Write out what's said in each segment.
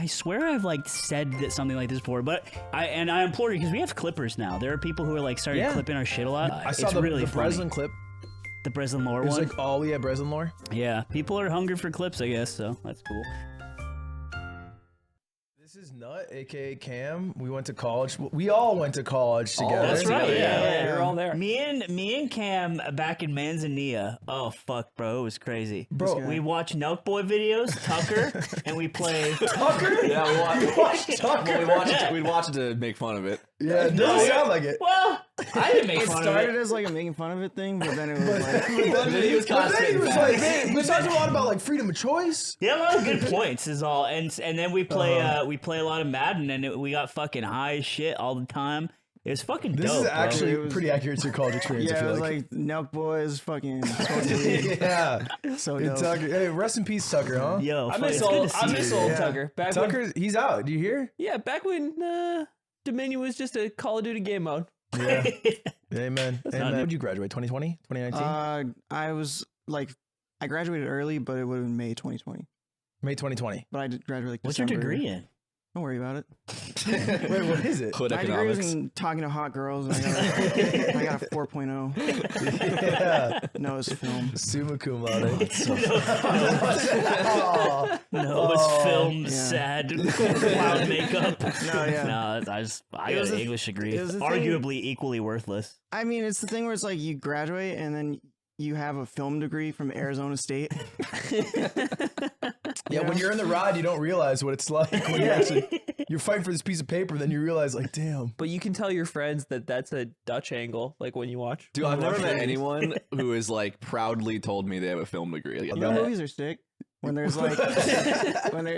I swear I've like said that something like this before, but I implore you because we have clippers now. There are people who are like starting clipping our shit a lot. I saw the Breslyn clip. The Breslyn lore one. It was like all Breslyn lore. Yeah, people are hungry for clips, I guess. So that's cool. This is Nut, aka Cam. We went to college. We all went to college together. That's right. Yeah. We were all there. Me and Cam back in Manzanilla. Oh fuck, bro, it was crazy. Bro, we watch Nelk Boy videos, Tucker, and we play Tucker. Yeah, we watched Tucker. Well, we'd watch it to make fun of it. Yeah, it doesn't sound like it. Well, I didn't make It fun of started it. as like a making fun of it thing, but then it was like, He was constantly like, man, we talked a lot about like freedom of choice. Yeah, a lot of good points is all, and then we play a lot of Madden, and we got fucking high as shit all the time. It was fucking dope. This is actually It was- pretty accurate to your college experience. I yeah, it feel was like. like Nelk Boys fucking totally Yeah. so Hey, dope. Tucker. Hey, rest in peace, Tucker, huh? Yo, I fuck, miss it's good old, to I see miss you, old dude. Tucker. Back Tucker, he's out. Do you hear? back when Dominion was just a Call of Duty game mode. Yeah. Amen. not Amen. new. When did you graduate? 2020? 2019? I was like, I graduated early, but it would have been May 2020. May 2020. But I did graduate like What's your December. degree in? Don't worry about it. Wait, what is it? Hood My degree was economics. in talking to hot girls, and I got a 4.0. Yeah. No, it's film. Summa cum laude. No, it's film, yeah. sad, cloud makeup. No, yeah. No, I It got was an a- English degree. it was a thing- Arguably equally worthless. I mean, it's the thing where it's like you graduate and then you have a film degree from Arizona State. Yeah, when you're in the ride, you don't realize what it's like when you're fighting for this piece of paper, then you realize like, damn. But you can tell your friends that that's a Dutch angle, like when you watch. Dude, I've never met movies. anyone who is like proudly told me they have a film degree. Like, You know, movies are sick when there's like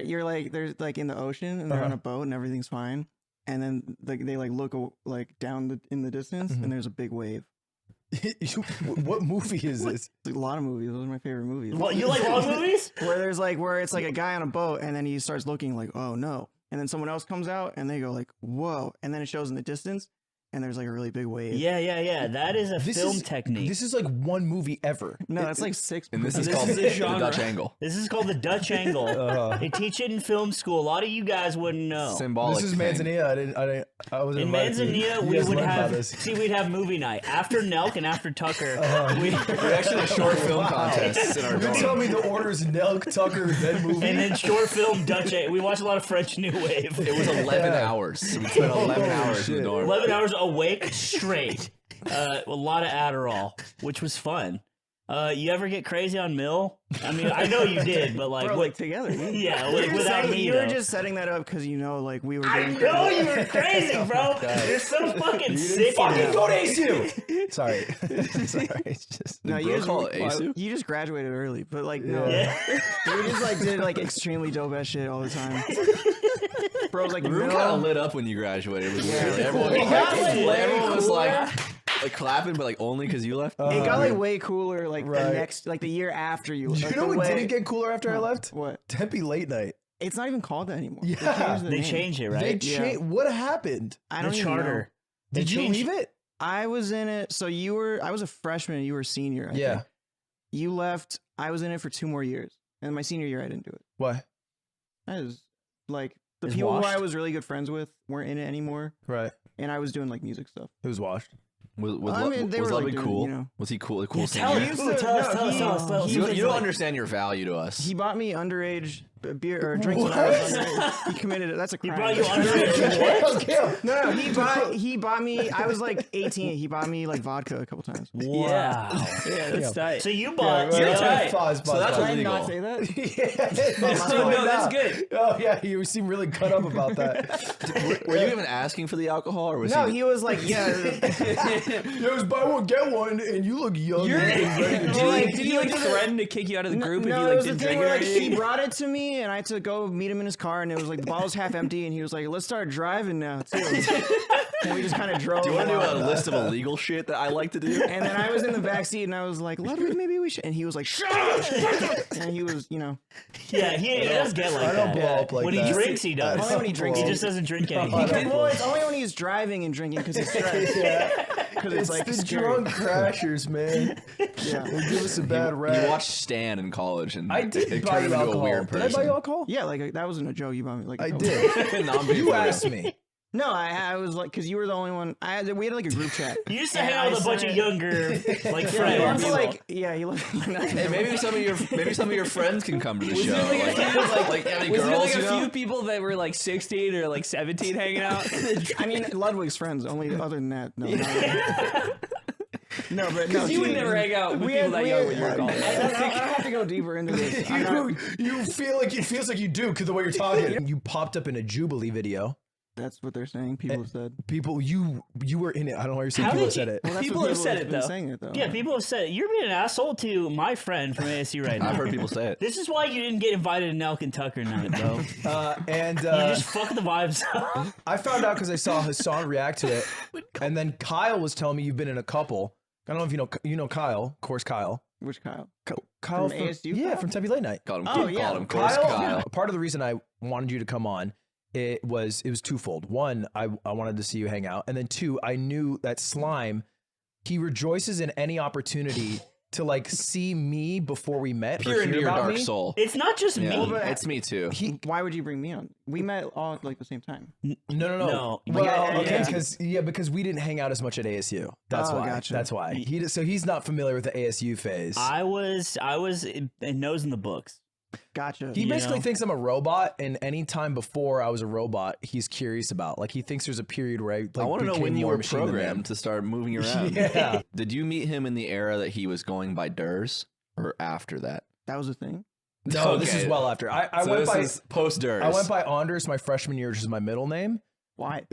you're like there's like in the ocean and they're on a boat and everything's fine, and then they like look like down in the distance and there's a big wave. What movie is this? A lot of movies. Those are my favorite movies. What, you like long movies? Where it's like a guy on a boat and then he starts looking like, oh no, and then someone else comes out and they go like, whoa, and then it shows in the distance and there's like a really big wave. Yeah. That is a film technique. This is like one movie ever. No, that's like six. and this is This called is a the genre. Dutch angle. This is called the Dutch angle. They teach it in film school. A lot of you guys wouldn't know. Symbolic. This is thing. Manzanilla. I was In invited to- Manzanilla, you we guys would learned about have this. we'd have movie night after Nelk and after Tucker. We actually had short film contests in our You tell dorm. me the order is Nelk, Tucker, then movie. And then short film Dutch. We watched a lot of French New Wave. It was 11 hours. We spent 11 hours in the shit. dorm. 11 hours awake straight. A lot of Adderall, which was fun. You ever get crazy on Mill? I mean, I know you did, but like, Bro, what? like together. Dude. Yeah, You're without saying- me, you were though. just setting that up because you know, like we were. I doing know you were crazy, bro. You're so fucking sick. Fucking of go it. to ASU! Sorry. Sorry. It's just... No, Did you bro just, call it ASU? you just graduated early, but like no, Yeah. we just like did like extremely dope ass shit all the time. Bro, was like The room middle- kind of lit up when you graduated. It was weird. Everyone, It got, like, way everyone was cooler. like clapping, but like only because you left. It got like way cooler like Right. the next like the year after you. You like, know the what way- didn't get cooler after I left? What? Tempe Late Night. It's not even called that anymore. Yeah. the They name. changed it, right? They Yeah. changed. What happened? I The don't even know. charter. They Did you changed- leave it? I was in it. So I was a freshman and you were a senior. I Yeah. think. You left. I was in it for 2 more years. And my senior year, I didn't do it. What? I was like, the It's people who I washed? was really good friends with weren't in it anymore. Right. And I was doing like music stuff. It was washed. Was I mean, they were, like, Ludwig doing, cool? you know. Was he cool? A cool Yeah, tell singer? us. used to- Tell us. no, Tell us. he- Tell us. Tell us. he You, was you don't like- understand your value to us. He bought me underage beer or drinks when I was underage. He committed it. That's a He crime. brought you underage what? Okay. No, he bought me. I was like 18. He bought me like vodka a couple times. Wow. Yeah, that's tight. So you bought. You're tight. So that's Did I illegal. not say that? Yeah. So, no, that's good. Oh yeah, you seem really cut up about that. Were you even asking for the alcohol, or was No, he? he was like, yeah. It was buy one get one, and you look young. You're, and ready to did drink. he like threaten to kick you out of the group if you it like was the didn't thing drink where it? like, or he anything? brought it to me, and I had to go meet him in his car, and it was like the bottle's half empty, and he was like, "Let's start driving now." Too. And we just kind of drove. Do you want to do along. a list of illegal shit that I like to do? And then I was in the back seat, and I was like, "Ludwig, maybe we should." And he was like, "Shut up!" Shut up. And he was, you know, Yeah, he does get like I don't that. blow up like When that. he drinks, he does. Only when he drinks, He he just doesn't drink Oh, anything. well, it's only when he's driving and drinking because he's stressed. because It's it's like the scary. drunk crashers, man. Yeah. They give us a bad rap. You watched Stan in college, and I did it buy turned you him into a alcohol. weird Did I person. buy you alcohol? Yeah, like that wasn't a joke. You bought me like I a- did. No, I'm being You for real. asked me. No, I was like, because you were the only one. We had like a group chat. You used to And hang out I with a bunch said- of younger, like, Yeah, he friends. looked people. like he looked. Hey, maybe some of your friends can come to the show. there like a few, like any Was there girls, like you a know? few people that were like 16 or like 17 hanging out? I mean, Ludwig's friends. Only other than that, no. No, but no. Because you would see, never hang out with we people had- that we young had- when you were I college. don't have to go deeper into this. I'm not- You feel like it feels like you do because the way you're talking. You popped up in a Jubilee video. That's what they're saying. People have said. People, you were in it. I don't know why you're saying How people did said you- it. Well, that's People what have said have it, been though. saying it though. Yeah, people have said you're being an asshole to my friend from ASU right now. I've heard people say it. This is why you didn't get invited to Nelk and Tucker night, bro. And You just fuck the vibes up. I found out because I saw Hassan react to it, and then Kyle was telling me you've been in a couple. I don't know if you know Kyle, of course, Kyle. Which Kyle? Kyle From ASU yeah, Kyle? from Tempe Late Night. Called him, Oh, yeah. called him course Kyle. Part of the reason I wanted you to come on, it was twofold. One, I wanted to see you hang out, and then two, I knew that Slime, he rejoices in any opportunity to like see me before we met. or Peer into hear your about dark me. soul. It's not just Yeah, me. it's me too. Why would you bring me on? We met all at like the same time. No. No. Well, Yeah, okay, yeah. because we didn't hang out as much at ASU. That's Oh, why. gotcha. That's why. So he's not familiar with the ASU phase. I was nose in the books. Gotcha. He You basically know? thinks I'm a robot, and any time before I was a robot, he's curious about. Like he thinks there's a period where I want to know became when you more were machine than programmed him. to start moving around. Yeah. Did you meet him in the era that he was going by Durs, or after that? That was a thing. No, this is Okay. well after. I So went this by is post Durs. I went by Anders my freshman year, which is my middle name. Why?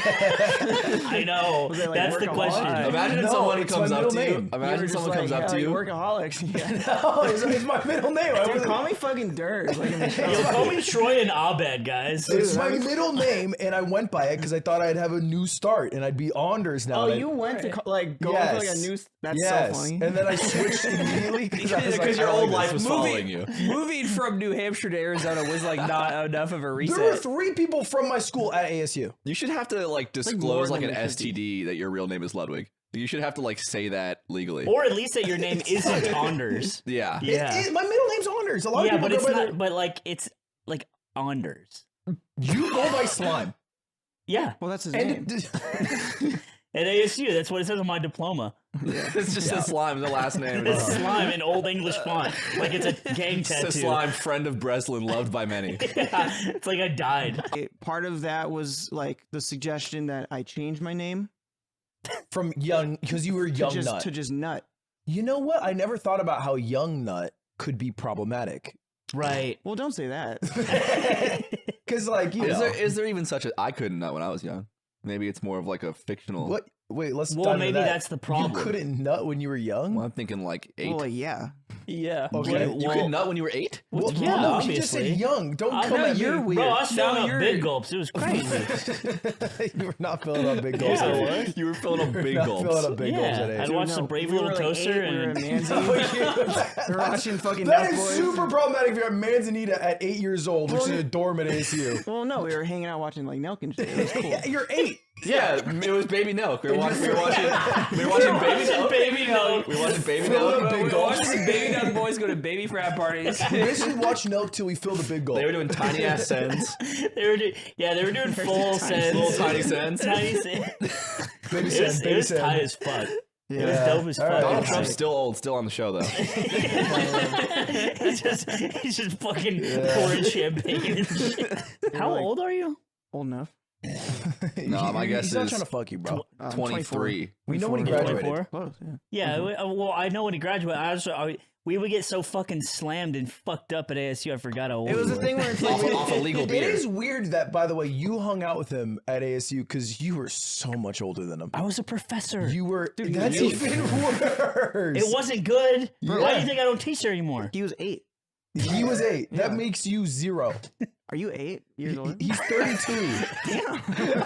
I know. Was it like That's the workaholic? question. Imagine if No, someone it's comes my up middle to you. name. Imagine someone comes up to you. Workaholics. Yeah. No, it's my middle name. I Dude, wasn't- call me fucking Durs. Like in the show. Yo, call me Troy and Abed, guys. It's my middle name, and I went by it because I thought I'd have a new start, and I'd be Anders now. Oh, and I- you went to like go for like a Yes. new. That's yes. so funny. And then I switched immediately because I was like, Because your I don't old like life this. was following you. Moving from New Hampshire to Arizona was like not enough of a There were reset. 3 people from my school at ASU. You should have to like more disclose like than an there should STD that your real name is Ludwig. You should have to like say that legally. Or at least that your name isn't Anders. Yeah. Yeah. My middle name's Anders. A lot Yeah, of but people it's go by not. But like, it's like Anders. You go by Slime. Yeah. Well, that's his And name. At ASU, that's what it says on my diploma. It's just a slime, the last name. It's slime in old English font, like it's a gang It's tattoo. a slime, friend of Breslyn, loved by many. Yeah, it's like I died. Part of that was like the suggestion that I change my name from young, because you were young nut. to just nut. You know what? I never thought about how young nut could be problematic. Right. Well, don't say that. Because like, you know. Is there even such a? I couldn't nut when I was young. Maybe it's more of like a fictional. What? Wait, let's Well, dive into maybe that. that's the problem. You couldn't nut when you were young? Well, I'm thinking like 8. Well, yeah. Yeah. Okay. You could nut when you were 8? Well, Well, yeah, no, obviously. he just said young. Don't come no, at you're me. weird. Bro, I was filling Now up you're- big gulps. It was crazy. You were not filling up big goals. Yeah, at I eight. was. You were filling up big Not gulps. filling up big goals at Yeah, I'd eight. watch No, the Brave we were Little like Toaster 8, we were and Manzi. We're watching fucking That Duck is Boys. super problematic if you're at Manzanita at 8 years old, which is a dorm at ASU. Well, no, we were hanging out watching like Nelk and shit. It was cool. Yeah, you're 8. Yeah, it was Baby Milk. We were watching Baby Milk. Baby Milk. We were watching Baby Fill Milk. up big We're gulps. watching some baby duck boys go to baby frat parties. We should watch Milk till we fill the big goal. They were doing tiny ass sends, They were doing full sends. little tiny sends. Tiny sends. Baby It was, Sam, it baby was Sam. tight as fuck. It was Yeah. dope as All fuck. right. Donald Trump's still old, still on the show though. he's just fucking pouring champagne and shit. How like- old are you? Old enough. No, my guess He's not is trying to fuck you, bro. 23. We know when he 24. graduated. 24? Close, yeah. Yeah, well, I know when he graduated. We would get so fucking slammed and fucked up at ASU. I forgot how old It was we a were. thing where it's like, Off a legal It beer. is weird that, by the way, you hung out with him at ASU because you were so much older than him. I was a professor. You were. Dude, That's you- even worse. It wasn't good. Why do Yeah. you think I don't teach there anymore? he was 8. He was 8. Yeah. That makes you 0. Are you 8 years old? He's 32.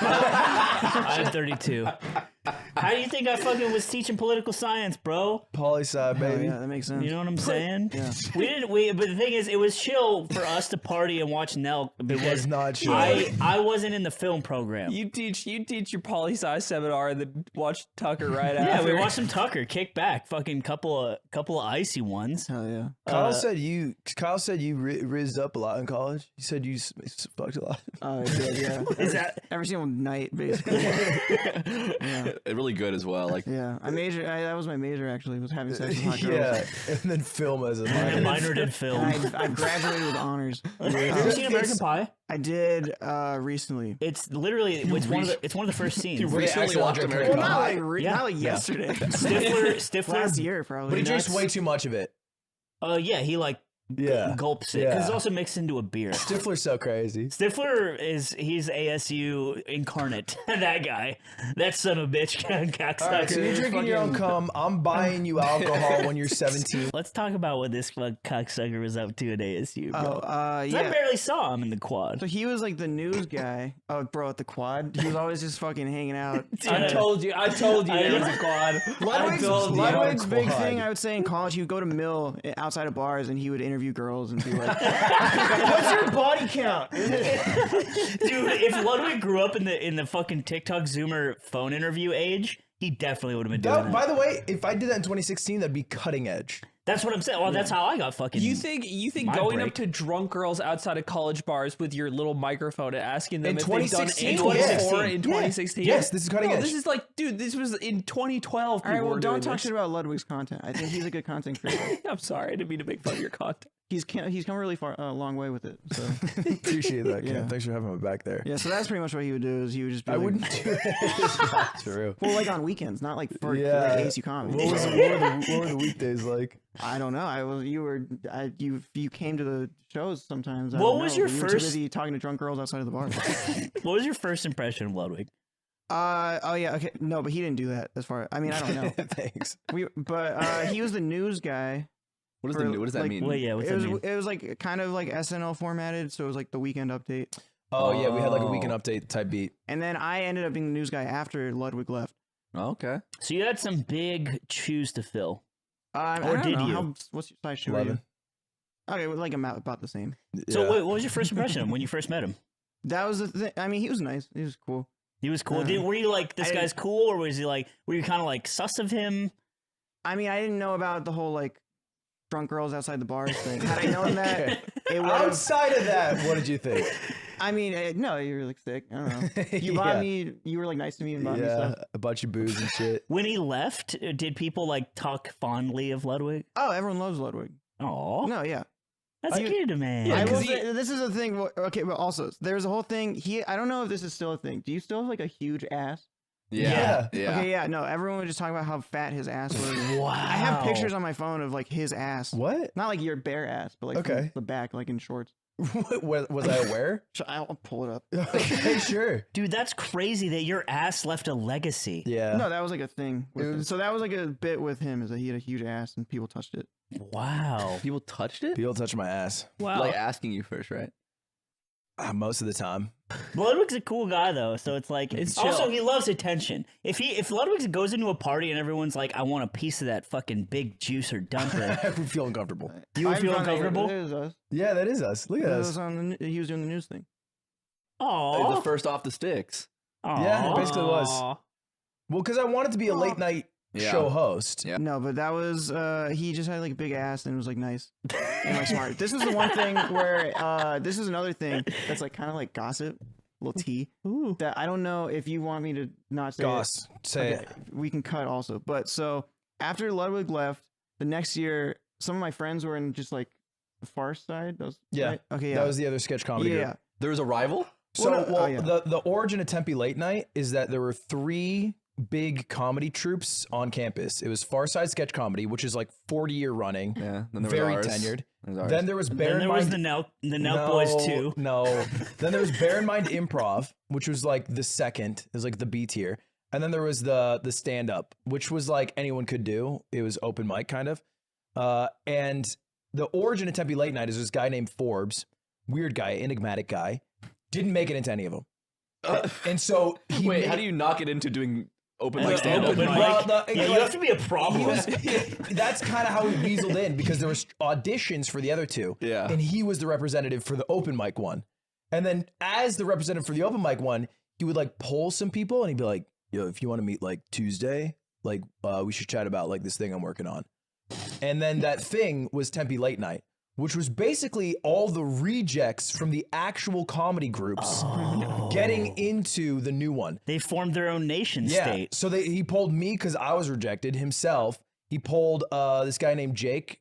I'm 32. How do you think I fucking was teaching political science, bro? Poli-sci, Hell baby. yeah, that makes sense. You know what I'm saying? Yeah. But the thing is, it was chill for us to party and watch Nelk It because was not chill. I wasn't in the film program. You teach your poli-sci seminar and then watch Tucker right Yeah, after. we watched some Tucker, kick back, fucking couple of icy ones. Hell yeah. Kyle said you rizzed up a lot in college. You said you fucked a lot. Oh, yeah. Is that Every single night, basically. Yeah. Really good as well. Like Yeah. That was my major, actually, was having sex with hot girls. Yeah, and then film as a and minor. minored in film? And I graduated with honors. Have you ever seen American Pie? I did recently. It's literally it's one of the first scenes. recently watched American Well, Pie. not like yesterday. Stifler, Last year, probably. But he drinks nuts. way too much of it. yeah, he like Yeah. gulps it because Yeah. it's also mixed into a beer. Stifler's so crazy. Stifler he's ASU incarnate. That guy, that son of a bitch, cocksucker. All right, so you're drinking your own cum. I'm buying you alcohol when you're 17. Let's talk about what this cocksucker was up to at ASU, bro. 'Cause I yeah. barely saw him in the quad. So he was like the news guy. Oh, bro, at the quad. He was always just fucking hanging out. I told you there was a quad. Ludwig's big quad. thing, I would say, in college, he would go to Mill outside of bars and he would interview girls and be like, "What's your body count?" Dude, if Ludwig grew up in the fucking TikTok Zoomer phone interview age, he definitely would have been doing that. By the way, if I did that in 2016, that'd be cutting edge. That's what I'm saying. Well, that's how I got fucking. You think My going break. up to drunk girls outside of college bars with your little microphone and asking them In if they've done 2016? anal Yes. before in 2016? Yes, this is cutting No, edge. this is like, dude, this was in 2012. All right, people well, were don't doing talk this. shit about Ludwig's content. I think he's a good content creator. I'm sorry, I didn't mean to make fun of your content. He's come really far, a long way with it. So Appreciate that, Cam. Yeah. Thanks for having me back there. yeah, so that's pretty much what he would do. Is he would just be I like, wouldn't do it. It's not true. well, like on weekends, not like for Yeah. like ASU comedy. What were the weekdays like? I don't know. You came to the shows sometimes. I What don't was know, your but you were first- too busy talking to drunk girls outside of the bar? What was your first impression of Ludwig? Oh yeah, okay. No, but he didn't do that. As far I mean, I don't know. Thanks. But he was the news guy. what For, does that like, mean? Well, yeah, what's It that was mean? it was like kind of like SNL formatted, so it was like the weekend update. Oh, yeah, we had like a Oh. weekend update type beat. And then I ended up being the news guy after Ludwig left. Oh, okay. So you had some big shoes to fill. I Or don't did know. you? What's your size shoe? are 11. you? Okay, well, like about the same. So Yeah. what was your first impression of him when you first met him? That was the thing. I mean, he was nice. He was cool. He was cool. Uh, Were you like, this I- guy's cool, or was he like, were you kind of like sus of him? I mean, I didn't know about the whole like drunk girls outside the bars thing. Had I known that, Okay. it would have. Outside of that, what did you think? I mean, no, you were like sick. I don't know. You bought Yeah. me. You were like nice to me and bought me Yeah, stuff. a bunch of booze and shit. When he left, did people like talk fondly of Ludwig? Oh, everyone loves Ludwig. Oh, No, yeah. that's cute, man. Yeah, I 'cause will he- say, this is a thing. Okay, but also there's a whole thing. I don't know if this is still a thing. Do you still have like a huge ass? Yeah. Okay, yeah. No, everyone was just talking about how fat his ass was. Wow. I have pictures on my phone of like his ass. What? Not like your bare ass, but like from Okay. the back, like in shorts. Was I aware? I'll pull it up. Okay, sure. Dude, that's crazy that your ass left a legacy. Yeah. No, that was like a thing. With It him. was- So that was like a bit with him, is that he had a huge ass and people touched it. Wow. People touched it? People touch my ass Wow. Like asking you first, right? most of the time. Ludwig's a cool guy though, so it's like It's also chill. he loves attention. If Ludwig goes into a party and everyone's like, I want a piece of that fucking big juicer dumper, I would feel uncomfortable. you would feel uncomfortable? It was us. Yeah, that is us. Look at It us. was on he was doing the news thing. Oh, The first off the sticks. Yeah, it basically was. Aw. Well, because I wanted to be a late night Yeah. show host. Yeah. No, but that was he just had like a big ass and was like nice and like smart. This is the one thing where this is another thing that's like kind of like gossip, little tea. Ooh. That I don't know if you want me to not say. Goss, say Okay, we can cut also. But so after Ludwig left, the next year, some of my friends were in just like the far side. Those Yeah. right? Okay, it. yeah, That was the other sketch comedy yeah. group. There was a rival? So, Well, no- well, oh, yeah. the origin of Tempe Late Night is that there were 3 big comedy troupes on campus. It was Far Side Sketch Comedy, which is like 40-year running, Yeah. Then there very was ours. tenured. There was ours. Then there was Bear then in there was Mind. the Nelk Boys too. No. Then there was Bear in Mind Improv, which was like the second, is like the B tier. And then there was the stand up, which was like anyone could do. It was open mic kind of. And the origin of Tempe Late Night is this guy named Forbes, weird guy, enigmatic guy, didn't make it into any of them. And so he Wait, made- how do you knock it into doing Open And mic stand up. open mic. Well, Yeah, you have to be a problem. That's kind of how he weaseled in because there was auditions for the other two. Yeah. And he was the representative for the open mic one. And then as the representative for the open mic one, he would like poll some people and he'd be like, yo, if you want to meet like Tuesday, like we should chat about like this thing I'm working on. And then that thing was Tempe Late Night, which was basically all the rejects from the actual comedy groups getting into the new one. They formed their own nation state. So he polled me because I was rejected himself. He polled this guy named Jake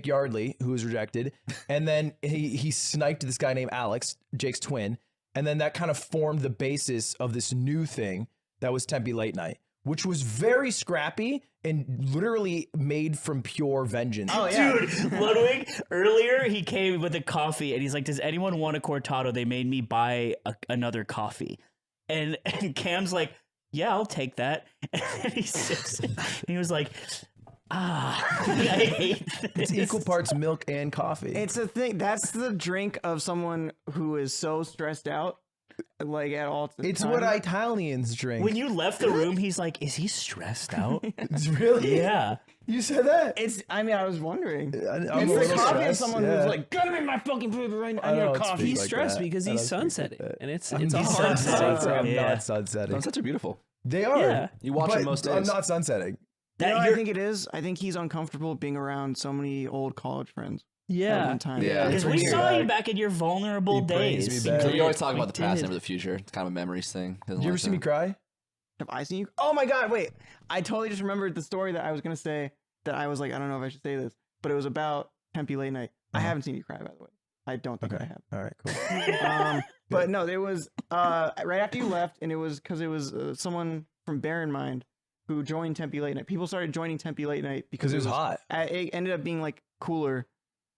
Yardley, who was rejected. And then he sniped this guy named Alex, Jake's twin. And then that kind of formed the basis of this new thing that was Tempe Late Night, which was very scrappy and literally made from pure vengeance. Oh, yeah. Dude, Ludwig, earlier he came with a coffee and he's like, does anyone want a cortado? They made me buy another coffee. And Cam's like, yeah, I'll take that. And he sips it. And he was like, I hate this. It's equal parts milk and coffee. It's a thing. That's the drink of someone who is so stressed out, like at all times. It's what Italians drink. When you left the room, he's like, is he stressed out? It's really? Yeah. You said that? I mean, I was wondering. I'm It's a the little coffee of stressed, someone yeah. who's like, "Give me my fucking paper right now." I I need a don't coffee. speak He's like stressed that. because I he's don't speak sunsetting, like that. and it's I'm a not hard sunsetting. thing. I'm Yeah. not sunsetting. Sunsets are beautiful. They are. Yeah. You watch but them most I'm days. not sunsetting. You know what I you're- think it is? I think he's uncomfortable being around so many old college friends at Yeah. one time. Yeah. Because we brings me saw you back. back in your vulnerable He brings days. me back. So Yeah. you always talk about the We past, did. never the future. It's kind of a memories thing. Doesn't You ever like see me that. cry? Have I seen you? Oh my god! Wait, I totally just remembered the story that I was gonna say. That I was like, I don't know if I should say this, but it was about Tempe Late Night. I haven't seen you cry, by the way. I don't think Okay. I have. All right, cool. But no, there was right after you left, and it was because it was someone from Bear in Mind who joined Tempe Late Night. People started joining Tempe Late Night Because it was hot. It ended up being like cooler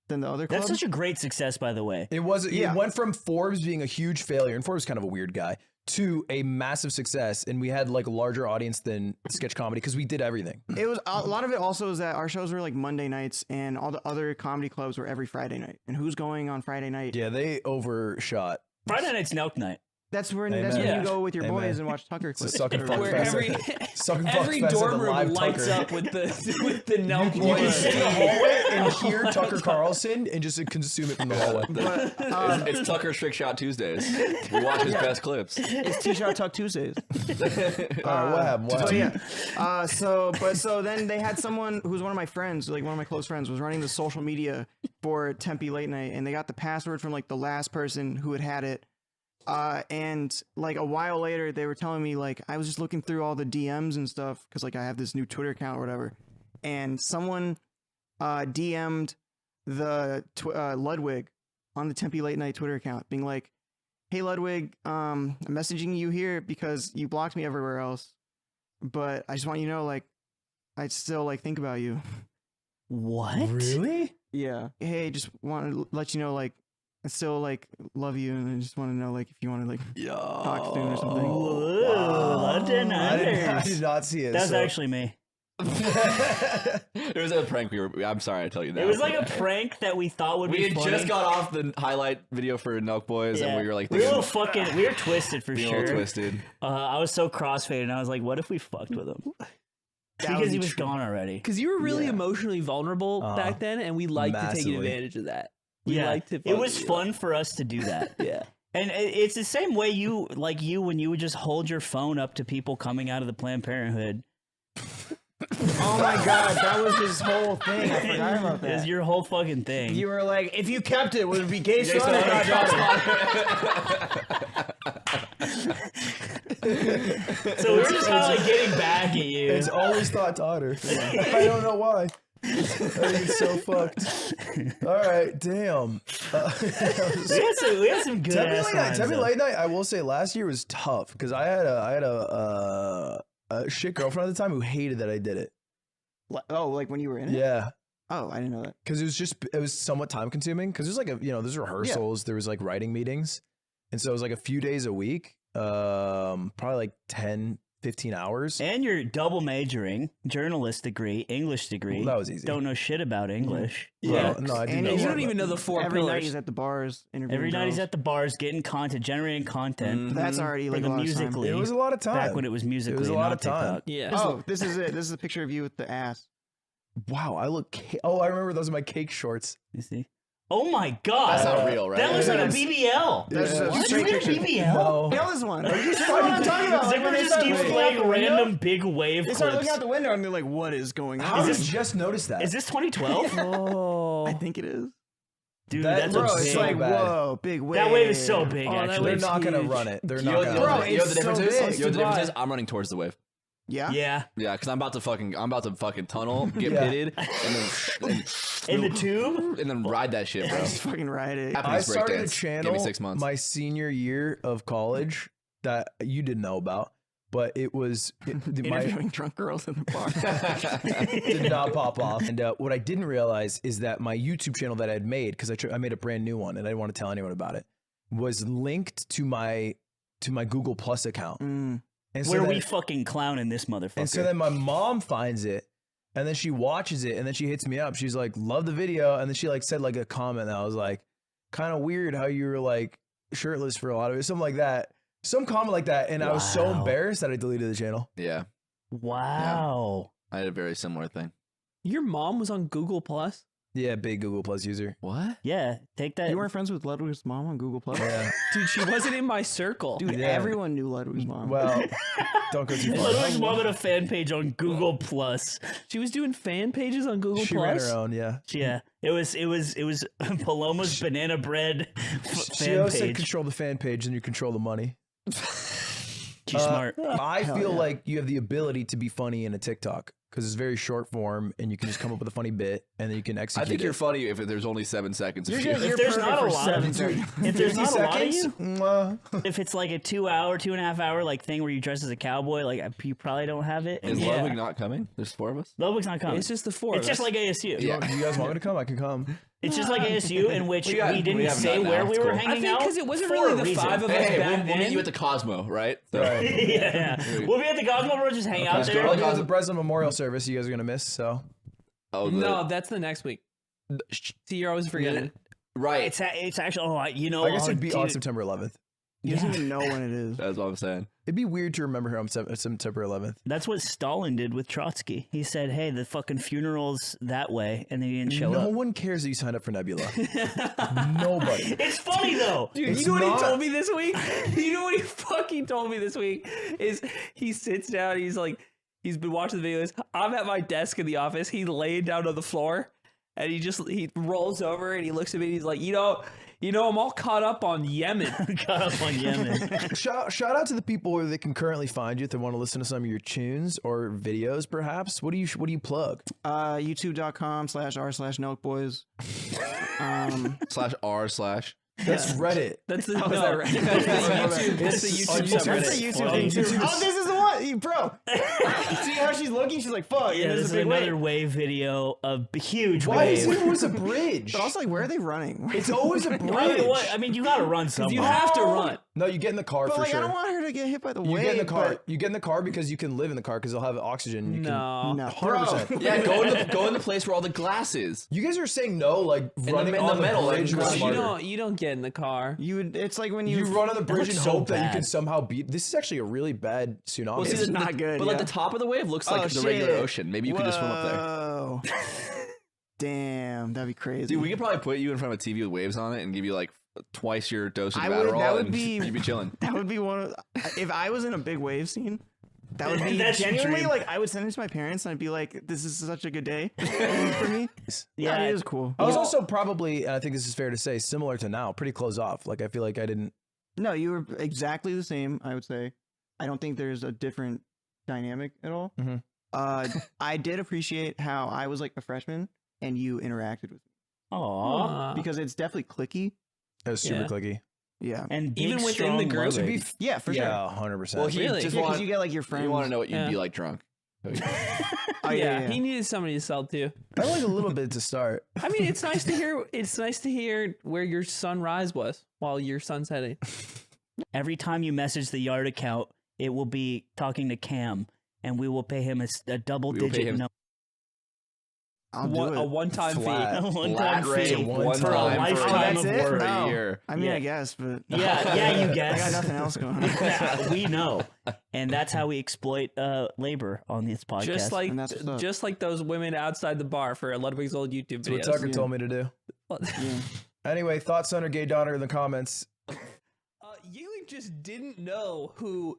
than the other clubs. That's such a great success, by the way. It was. Yeah. It went from Forbes being a huge failure, and Forbes is kind of a weird guy, to a massive success, and we had like a larger audience than sketch comedy because we did everything. It was a lot of it. Also, is that our shows were like Monday nights, and all the other comedy clubs were every Friday night. And who's going on Friday night? Yeah, they overshot. Friday night's Nelk night. That's when Amen. you go with your Amen. boys and watch Tucker It's a clips. suck and fuck Where fest. every Suck and fuck every fest at dorm the room live lights Tucker. up with the Nelk You can boys. sit in the hallway and hear Tucker Carlson and just consume it from the hallway. But It's Tucker's Trick Shot Tuesdays. We watch his best clips. it's T-Shot Tuck Tuesdays. All right, what happened? What So happened? yeah, so then they had someone who's one of my friends, like one of my close friends, was running the social media for Tempe Late Night, and they got the password from like the last person who had it. And like a while later, they were telling me like I was just looking through all the DMs and stuff because like I have this new Twitter account or whatever, and someone DM'd the Ludwig on the Tempe Late Night Twitter account, being like, "Hey Ludwig, I'm messaging you here because you blocked me everywhere else, but I just want you to know like I still like think about you." What? Really? Yeah. Hey, just want to let you know like I still like love you, and I just want to know like if you want to like talk soon or something. Whoa, London I Irish. did not see it. That's so- actually me. It was a prank. I'm sorry to tell you that. It was like a prank that we thought would We be had funny. just got off the highlight video for Nelk Boys, and we were like, we were a thinking, little fucking, we were twisted for being a sure. little twisted. I was so crossfaded, and I was like, what if we fucked with him? Because he was gone already. Because you were really emotionally vulnerable Uh-huh. back then, and we liked to take Massively. advantage of that. We Yeah, liked to it fuck was with you. fun for us to do that. Yeah. And it's the same way you when you would just hold your phone up to people coming out of the Planned Parenthood. Oh my god, that was his whole thing. I forgot about It's that. your whole fucking thing. You were like, if you kept it, would it be gay? Jason, Son? So we were just kind of like getting back at you. It's always thought daughter. I don't know why. I think it's so fucked. All right, damn. we had some good Tempe ass Late Night. lines, Tempe though. Late Night. I will say last year was tough because I had a shit girlfriend at the time who hated that I did it. Oh, like when you were in it? Yeah. Oh, I didn't know that. Because it was somewhat time consuming because there's like there's rehearsals, there was like writing meetings, and so it was like a few days a week, probably like 10 15 hours. And you're double majoring, journalist degree, English degree. Well, that was easy. Don't know shit about English. Yeah. Well, no, I do And know. he's You a don't lot even about- know the four Every night pillars. he's at the bars interviewing Every night he's girls. at the bars getting content, generating content. That's already For like the a lot of time. Musical.ly. It was a lot of time. Back when it was Musical.ly, It was a lot not of time. TikTok. Yeah. Oh, this is it. This is a picture of you with the ass. Wow, I look. Oh, I remember those are my cake shorts. You see? Oh my god. That's not real, right? That looks like a That's- BBL. That's Yeah. a What? straight You picture. in BBL? No. I know this one. This is what I'm talking about. Like, Zipper when they just start keeps looking playing out the window, random big wave They start clips. looking out the window and they're like, "What is going How on?" did you just notice that? Is this 2012? Oh. I think it is. Dude, That that's looks Bro, a it's so like, bad. whoa, big wave. That wave is so big, Oh, that actually. They're wave's not gonna huge. run it. They're You not know, gonna Bro, run it. you know what the it's difference so is? big. You know what the difference Dubai. is? I'm running towards the wave. Yeah. Yeah. Yeah, because I'm about to fucking tunnel, get Yeah. pitted, and In the tube? then ride that shit, bro. Just fucking ride it. Happy- I started a breakdance. Give channel me 6 months. my senior year of college that you didn't know about, but it was my Interviewing drunk girls in the bar. did not pop off. And what I didn't realize is that my YouTube channel that I had made, because I made a brand new one and I didn't want to tell anyone about it, was linked to my Google Plus account. Mm. And so Where then, we fucking clowning this motherfucker. and so then my mom finds it, and then she watches it, and then she hits me up. She's like, "Love the video," and then she like said like a comment that I was like, "Kind of weird how you were like shirtless for a lot of it," something like that. Some comment like that, and I was so Wow. embarrassed that I deleted the channel. Yeah, wow. I had a very similar thing. Your mom was on Google Plus. Yeah, big Google Plus user. What? Yeah, take that. You weren't friends with Ludwig's mom on Google Plus? Yeah. Dude, she wasn't in my circle. Dude, Yeah. everyone knew Ludwig's mom. Well, don't go too far. Ludwig's mom had a fan page on Google Plus. She was doing fan pages on Google She Plus. ran her own. Yeah. Yeah, it was Paloma's banana bread She fan always said page. control the fan page, and you control the money. She's smart. I Hell feel yeah. like you have the ability to be funny in a TikTok because it's very short form, and you can just come up with a funny bit, and then you can I execute think it. you're funny if there's only 7 seconds of you. If there's not a lot of seconds. if there's 50 not a lot of seconds? you, Mwah. if it's like a 2.5 hour like thing where you dress as a cowboy, like you probably don't have it. Is Yeah. Ludwig not coming? There's 4 of us. Ludwig's not coming. It's just the four It's of just us. like ASU. Do you guys want me to come? I can come. It's just like ASU, in which We got- we didn't we have say none where now. we It's were cool. hanging I think out. because it wasn't for really a the reason. 5 of us Hey, back we'll meet then. you at the Cosmo, right? So, yeah, we'll be at the Cosmo Bro, just hang out Let's there. go to the Breslyn Memorial Service. You guys are gonna miss. So Oh, No, that's the next week. See, you're always forgetting. right. It's actually you know I guess it'd be on dude. September 11th. He doesn't even know when it is. That's what I'm saying. It'd be weird to remember her on September 11th. That's what Stalin did with Trotsky. He said, "Hey, the fucking funeral's that way," and then he didn't show No up. one cares that you signed up for Nebula. Nobody. It's funny though. Dude, It's you know what not- he told me this week? You know what he fucking told me this week? Is he sits down, he's like, he's been watching the videos. I'm at my desk in the office. He laid down on the floor and he rolls over and he looks at me and he's like, you know, I'm all caught up on Yemen. Got up on Yemen. Shout out to the people where they can currently find you if they want to listen to some of your tunes or videos, perhaps. What do you plug? YouTube.com/r/milkboys. /r/ That's Reddit. That's the, How is no, that right? that's the YouTube. That's the on YouTube YouTube. subreddit. That's the YouTube Funny. thing too. Oh, this is the one, bro. See how she's looking? She's like, "Fuck." Yeah, this this is is a big another wave. wave video, a huge Why is wave. it always a bridge? But also, like, where are they running? It's always a I bridge. mean, what? I mean, you gotta run somewhere. You have to run. No, you get in the car But for like, sure. I don't want her to get hit by the You wave. get in the car. but- You get in the car because you can live in the car because they'll have oxygen. You No. No, 100%. bro. Yeah, go in the place where all the glass is. You guys are saying no, like running in on the middle, bridge like, was you smarter. You don't get in the car. You would. It's like when You run on the bridge and looks so hope that you bad. can somehow beat. This is actually a really bad tsunami. Well, see, It's the- not good, But like yeah. the top of the wave looks like Oh, the regular shit. ocean. Maybe you could just swim up there. Whoa. Damn, that'd be crazy. Dude, we could probably put you in front of a TV with waves on it and give you like twice your dosage I of would- Adderall, that would and be- you'd be chilling. That would be one of. If I was in a big wave scene, that would be That's your genuinely dream. like I would send it to my parents and I'd be like, "This is such a good day for me." Yeah, it is cool. I was also probably, and I think this is fair to say, similar to now, pretty close off. Like I feel like I didn't. No, you were exactly the same. I would say. I don't think there's a different dynamic at all. Mhm. I did appreciate how I was like a freshman and you interacted with me Aw. because it's definitely clicky. It was super Yeah. clicky. Yeah. And big, Even within the strong group? Ludwig. Yeah, for sure. Yeah, 100%. Well, he Really? just Yeah, because want, you get like your friends. you want to know what you'd Yeah. be like drunk. Oh, yeah, he needed somebody to sell to. I like a little bit to start. I mean, it's nice to hear. It's nice to hear where your sunrise was while your sun's setting. Every time you message the yard account, it will be talking to Cam, and we will pay him a double We will pay digit him number. I'll do A it. one-time fee. Flat. A one-time Flat rate, fee one for a time lifetime that's of it? work. for No. a year. I mean, Yeah. I guess, but Yeah, you I guess. got nothing else going on. Yeah, we know, and that's how we exploit labor on this podcast. And that's what's up. Just like those women outside the bar for Ludwig's old YouTube That's what videos. Tucker Yeah. told me to do. Yeah. Anyway, thoughts on her gay daughter in the comments. Yingling just didn't know who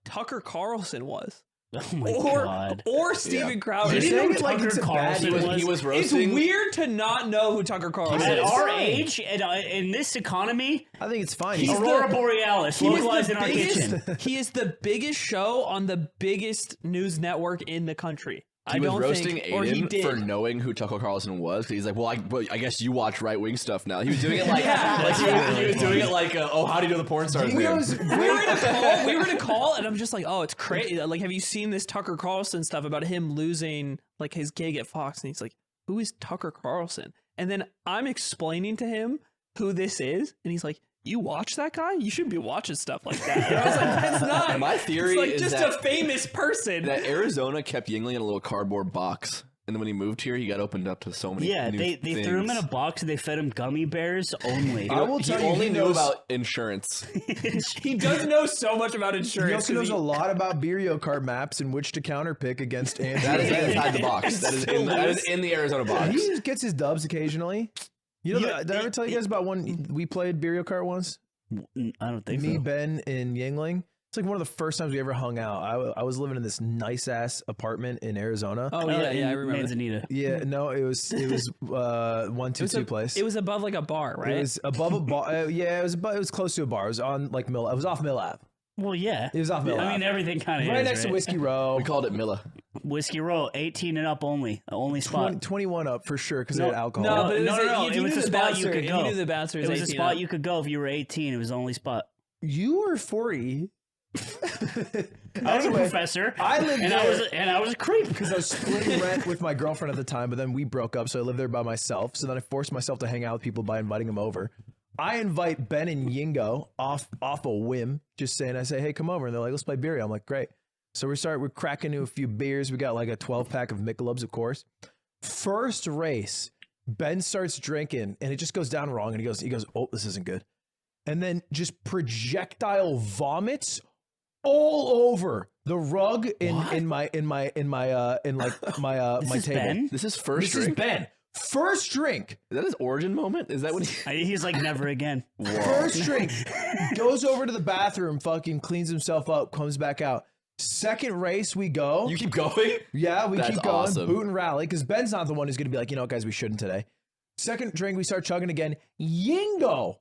Tucker Carlson was. Oh my god. Or Steven Crowder. You're He saying didn't it know like Tucker it's a bad Carlson deal. was. He was It's roasting. weird to not know who Tucker Carlson At is. our age, in this economy, I think it's fine. He's Aurora the- Borealis He is localized the in our kitchen. He is the biggest show on the biggest news network in the country. He I was don't roasting think, or he Aiden did. for knowing who Tucker Carlson was. 'Cause he's like, well, I guess you watch right wing stuff now. He was doing it like, he was doing it like, oh, how do you know the porn stars? He man? was we were in a call, and I'm just like, oh, it's crazy. Like, have you seen this Tucker Carlson stuff about him losing like his gig at Fox? And he's like, who is Tucker Carlson? And then I'm explaining to him who this is, and he's like, you watch that guy? You shouldn't be watching stuff like that. And I was like, that's not. My theory it's like is just that, a famous person. that Arizona kept Yingling in a little cardboard box. And then when he moved here, he got opened up to so many Yeah, new they threw him in a things. box and they fed him gummy bears only. I will He tell you, only he knew knows, about insurance. He does know so much about insurance. he also 'cause knows a lot about Berio card maps and which to counterpick against Andrew. That is inside the box. That is in the Arizona box. He just gets his dubs occasionally. You know, Yeah, did I ever tell you guys about when we played Berio Kart once? I don't think Me, so. Ben, and Yingling. It's like one of the first times we ever hung out. I was living in this nice ass apartment in Arizona. Oh yeah, in yeah, I remember. Manzanita. Yeah, no, it was 122 place. It was above like a bar, right? It was above a bar. Yeah, it was close to a bar. It was on like Mill. It was off Mill Ave. Well, yeah. It was off Mill I Ave. mean, everything kind of right is, next to Whiskey Row. We called it Milla. Whiskey Roll, 18 and up only. The only spot. 21 up for sure because they No, had alcohol. no, but it was, no, if it was knew a the spot bouncer, you could if go. knew the bouncer It was a 18 spot up. you could go if you were 18. It was the only spot. You were 40. I was a Anyway, professor. I lived and there. I was a creep. Because I was splitting rent with my girlfriend at the time, but then we broke up, so I lived there by myself. So then I forced myself to hang out with people by inviting them over. I invite Ben and Yingo off a whim, just saying, I say, hey, come over. And they're like, let's play beer. I'm like, great. So we're cracking into a few beers. We got like a 12-pack of Michelobs, of course. First race, Ben starts drinking, and it just goes down wrong. And he goes, oh, this isn't good. And then just projectile vomits all over the rug in my This is table. Ben? This is first This is drink. Ben. First drink. Is that his origin moment? Is that when he? He's like, never again. First drink. Goes over to the bathroom, fucking cleans himself up, comes back out. Second race, we go. You keep going. Yeah, we That's keep going. awesome. Boot and rally, because Ben's not the one who's going to be like, you know, guys, we shouldn't today. Second drink, we start chugging again. Yingo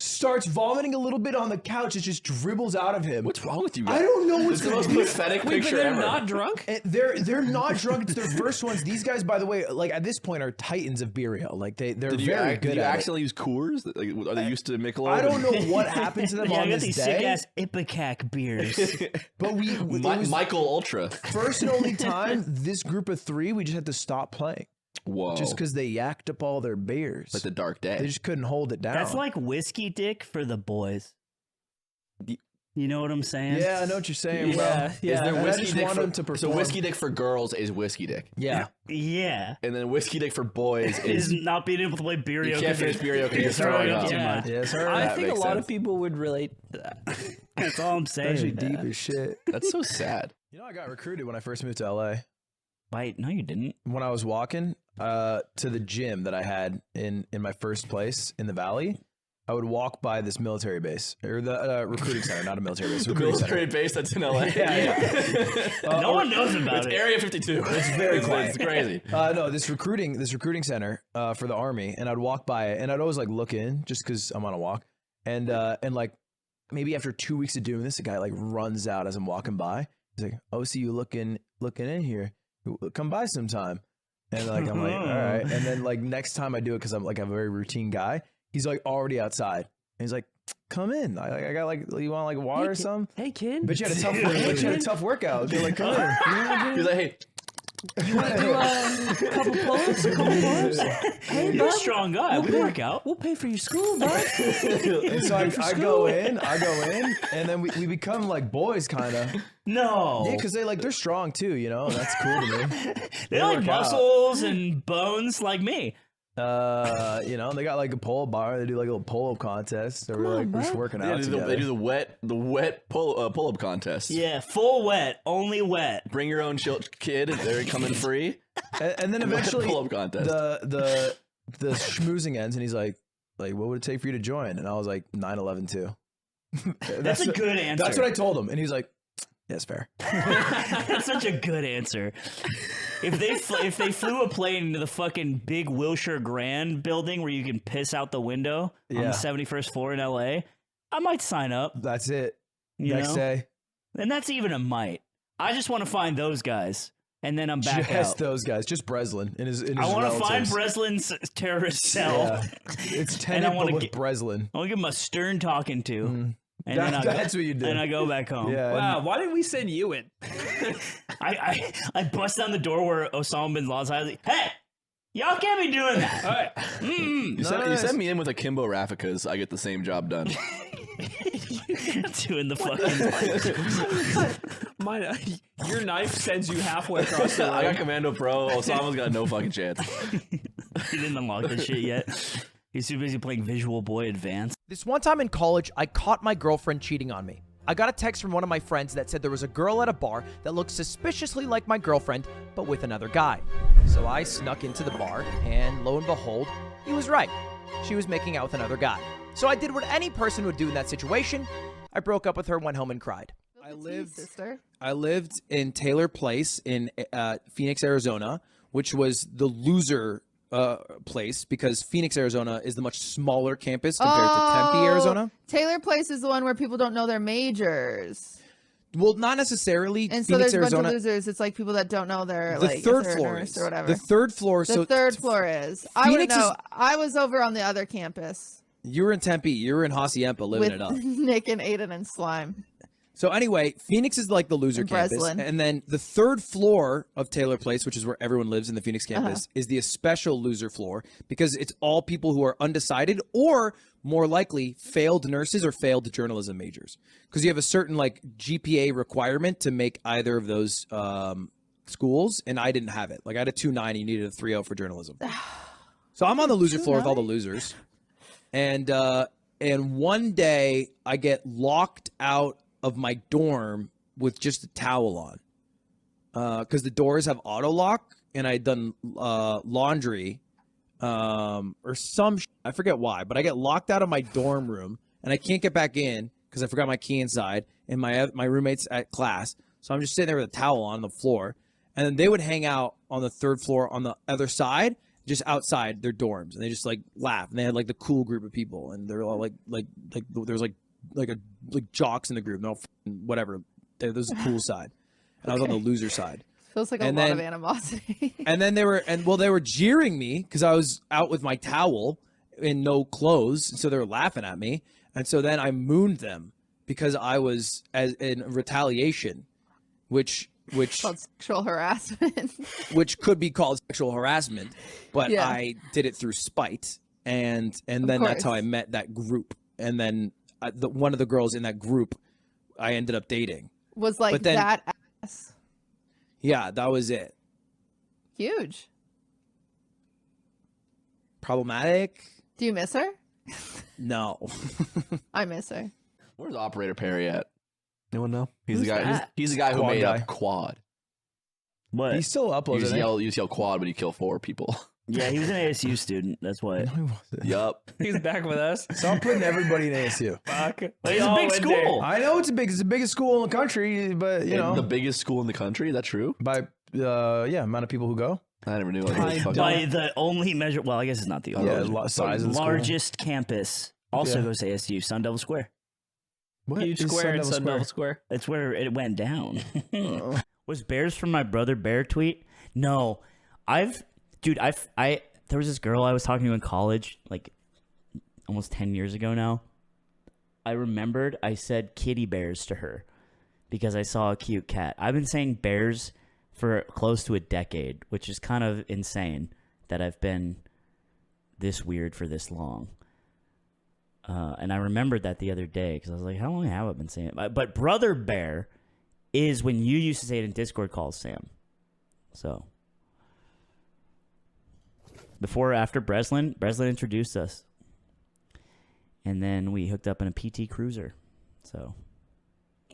starts vomiting a little bit on the couch. It just dribbles out of him. What's wrong with you guys? I don't know what's It's the going most on. pathetic Wait, but picture they're ever. not drunk? And they're not drunk. It's their first ones. These guys, by the way, like at this point, are titans of Beerio. Like they're Did you, very did good you at actually use Coors? Like, are they used to Michelob? it. I don't know what happened to them Yeah, I on got this these day, sick ass Ipecac beers. but it was Michael Ultra. first and only time this group of three we just had to stop playing Whoa. just because they yacked up all their beers. like the dark day. They just couldn't hold it down. That's like whiskey dick for the boys. You know what I'm saying? yeah, I know what you're saying, bro. Yeah, yeah. Is there And I whiskey just dick want for, them to so perform. whiskey dick for girls is whiskey dick, Yeah. Yeah. and then whiskey dick for boys Is is not being able to play beer. you can't finish beer because you're throwing up. Yeah. Yes, sir. I That think a makes lot sense. of people would relate to that. That's all I'm saying. Actually, deep as shit. That's so sad. You know, I got recruited when I first moved to LA. Wait, no, you didn't. When I was walking to the gym that I had in my first place in the Valley, I would walk by this military base or the recruiting center, not a military base. The Recruiting military center. base that's in LA. No one knows about It's it. Area 52. It's very quiet. It's crazy. No, this recruiting center for the Army, and I'd walk by it, and I'd always like look in just because I'm on a walk, and like maybe after 2 weeks of doing this, a guy like runs out as I'm walking by. He's like, "Oh, see you looking in here. Come by sometime." And like I'm like, "All right." And then like next time I do it because I'm a very routine guy. He's like already outside, and he's like, "Come in. I got like, you want like water or something?" Hey, kid. But you had a tough workout. You're like, "Come in." He's like, hey, You want to do a couple pull-ups? Hey, You're a bud, strong guy. We work out. we'll pay for your school, bud. And so I go in, and then we become like boys, kind of. No. Yeah, because they're strong too, you know. And that's cool to me. They like work out. muscles and bones like me. You know, they got like a pole bar. They do like a little pole contest. So we're just working out together. They do the wet pull up contest. Yeah, full wet, only wet. Bring your own kid. They're coming free. And then eventually pull up contest. the schmoozing ends, and he's like, what would it take for you to join? And I was like, 9/11 too. That's a good answer. That's what I told him, and he's like, yeah, it's fair. That's such a good answer. If they flew a plane into the fucking big Wilshire Grand building where you can piss out the window on the 71st floor in LA, I might sign up. That's it. You Next know? day. And that's even a might. I just want to find those guys, and then I'm back Just out. those guys. Just Breslin and his I want to find relatives. Breslin's terrorist cell. Yeah. It's And I tenant, wanna but with get- Breslin. I want to give him a stern talking to. And then That's what you do. And I go back home. Yeah. Wow, why didn't we send you in? I bust down the door where Osama bin Laden's hiding. Hey, y'all can't be doing that. All right. You send me in with Akimbo Rafikas, I get the same job done. Doing the fucking. Your knife sends you halfway across the I got room. Commando Pro. Osama's got no fucking chance. He didn't unlock this shit yet. He's too busy playing Visual Boy Advance. This one time in college, I caught my girlfriend cheating on me. I got a text from one of my friends that said there was a girl at a bar that looked suspiciously like my girlfriend, but with another guy. So I snuck into the bar, and lo and behold, he was right. She was making out with another guy. So I did what any person would do in that situation. I broke up with her, went home, and cried. I lived in Taylor Place in Phoenix, Arizona, which was the loser place because Phoenix, Arizona is the much smaller campus compared to Tempe, Arizona. Taylor Place is the one where people don't know their majors. Well, not necessarily. And so Phoenix, there's a bunch Arizona. of losers. It's like people that don't know their The like third if they're a floor nurse is or whatever. the third floor. The So third floor is. I wouldn't Phoenix know. is- I was over on the other campus You were in Tempe. You were in Hacienda living with it up. Nick and Aiden and Slime. So anyway, Phoenix is like the loser And campus, Breslin. and then the third floor of Taylor Place, which is where everyone lives in the Phoenix campus, is the especial loser floor because it's all people who are undecided or more likely failed nurses or failed journalism majors because you have a certain like GPA requirement to make either of those schools, and I didn't have it. Like I had a 2.9, you needed a 3.0 for journalism. So I'm on the loser floor with all the losers, and one day I get locked out of my dorm with just a towel on because the doors have auto lock and I'd done laundry or I forget why, but I get locked out of my dorm room and I can't get back in because I forgot my key inside and my roommates at class. So I'm just sitting there with a towel on the floor, and then they would hang out on the third floor on the other side, just outside their dorms, and they just like laugh, and they had like the cool group of people, and they're all like there's like jocks in the group, no whatever. There's a cool side, and I was on the loser side. Feels like a And lot then- of animosity. And then they were jeering me because I was out with my towel and no clothes, so they were laughing at me. And so then I mooned them because I was as in retaliation, which Called sexual harassment. which could be called sexual harassment, but Yeah. I did it through spite, and then that's how I course. met that group. And then one of the girls in that group, I ended up dating. Was like But then- that ass. Yeah, that was it. Huge. Problematic? Do you miss her? No. I miss her. Where's Operator Perry at? Anyone know? He's Who's the guy. that? He's the guy who Quad made guy. up Quad. What? He still You uploads just it. yell Quad, but he killed 4 people. Yeah, he was an ASU student. That's what. No, he wasn't. Yup. He's back with us. Stop putting everybody in ASU. Fuck. It's a big school. I know it's the biggest school in the country, but you know, The biggest school in the country. Is that true? by amount of people who go. I never knew. Like, By the only measure, well, I guess it's not the only. Size of the school. largest campus also Yeah. goes to ASU, Sun Devil Square. What Huge is square in Sun Sun Devil Devil Square. That's where it went down. Oh. Was Bears from my brother Bear tweet? No, I there was this girl I was talking to in college, like almost 10 years ago now. I remembered I said kitty bears to her because I saw a cute cat. I've been saying bears for close to a decade, which is kind of insane that I've been this weird for this long. And I remembered that the other day because I was like, how long have I been saying it? But Brother Bear is when you used to say it in Discord calls, Sam. So before or after Breslyn introduced us. And then we hooked up in a PT Cruiser. So,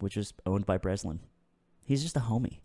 which is owned by Breslyn. He's just a homie.